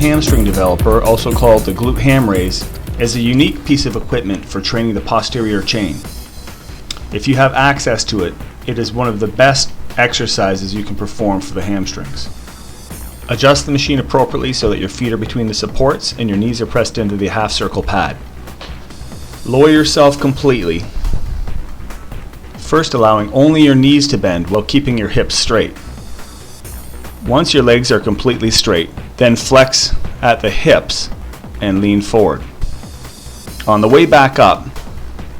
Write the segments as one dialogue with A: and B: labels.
A: hamstring developer, also called the glute ham raise, is a unique piece of equipment for training the posterior chain. If you have access to it, it is one of the best exercises you can perform for the hamstrings. Adjust the machine appropriately so that your feet are between the supports and your knees are pressed into the half circle pad. Lower yourself completely, first allowing only your knees to bend while keeping your hips straight. Once your legs are completely straight, then flex at the hips and lean forward. On the way back up,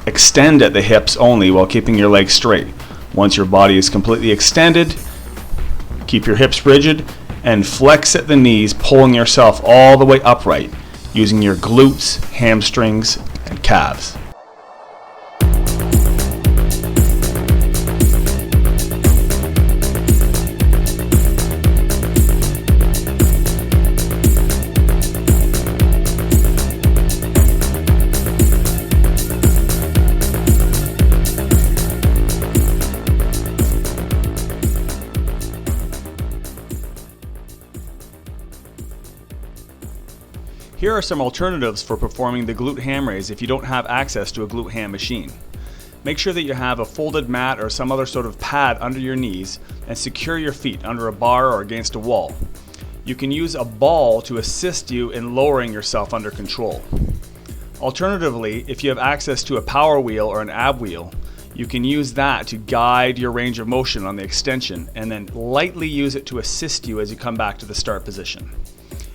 A: extend at the hips only while keeping your legs straight. Once your body is completely extended, keep your hips rigid and flex at the knees, pulling yourself all the way upright using your glutes, hamstrings, and calves. Here are some alternatives for performing the glute ham raise if you don't have access to a glute ham machine. Make sure that you have a folded mat or some other sort of pad under your knees and secure your feet under a bar or against a wall. You can use a ball to assist you in lowering yourself under control. Alternatively, if you have access to a power wheel or an ab wheel, you can use that to guide your range of motion on the extension and then lightly use it to assist you as you come back to the start position.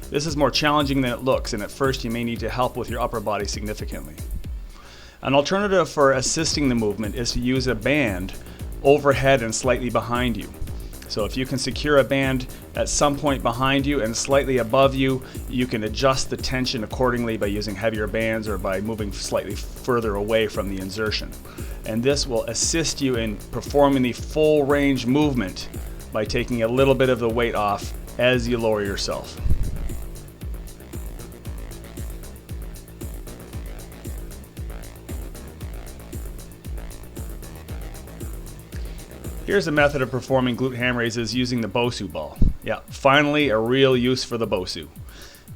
A: This is more challenging than it looks, and at first you may need to help with your upper body significantly. An alternative for assisting the movement is to use a band overhead and slightly behind you. So if you can secure a band at some point behind you and slightly above you, you can adjust the tension accordingly by using heavier bands or by moving slightly further away from the insertion. And this will assist you in performing the full range movement by taking a little bit of the weight off as you lower yourself. Here's a method of performing glute ham raises using the Bosu ball. Yeah, finally a real use for the Bosu.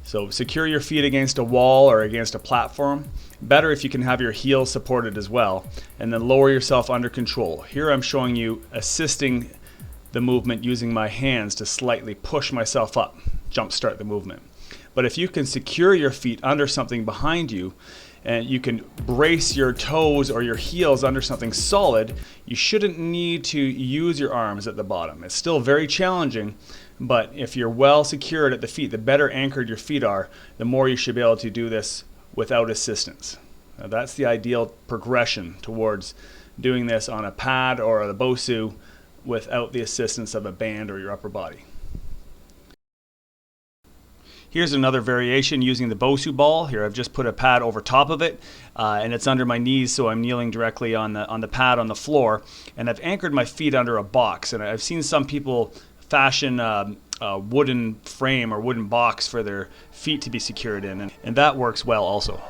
A: So secure your feet against a wall or against a platform. Better if you can have your heels supported as well, and then lower yourself under control. Here I'm showing you assisting the movement using my hands to slightly push myself up, jumpstart the movement. But if you can secure your feet under something behind you, and you can brace your toes or your heels under something solid, you shouldn't need to use your arms at the bottom. It's still very challenging, but if you're well secured at the feet, the better anchored your feet are, the more you should be able to do this without assistance. Now, that's the ideal progression towards doing this on a pad or a Bosu without the assistance of a band or your upper body. Here's another variation using the Bosu ball. Here I've just put a pad over top of it and it's under my knees, so I'm kneeling directly on the pad on the floor, and I've anchored my feet under a box. And I've seen some people fashion a wooden frame or wooden box for their feet to be secured in, and that works well also.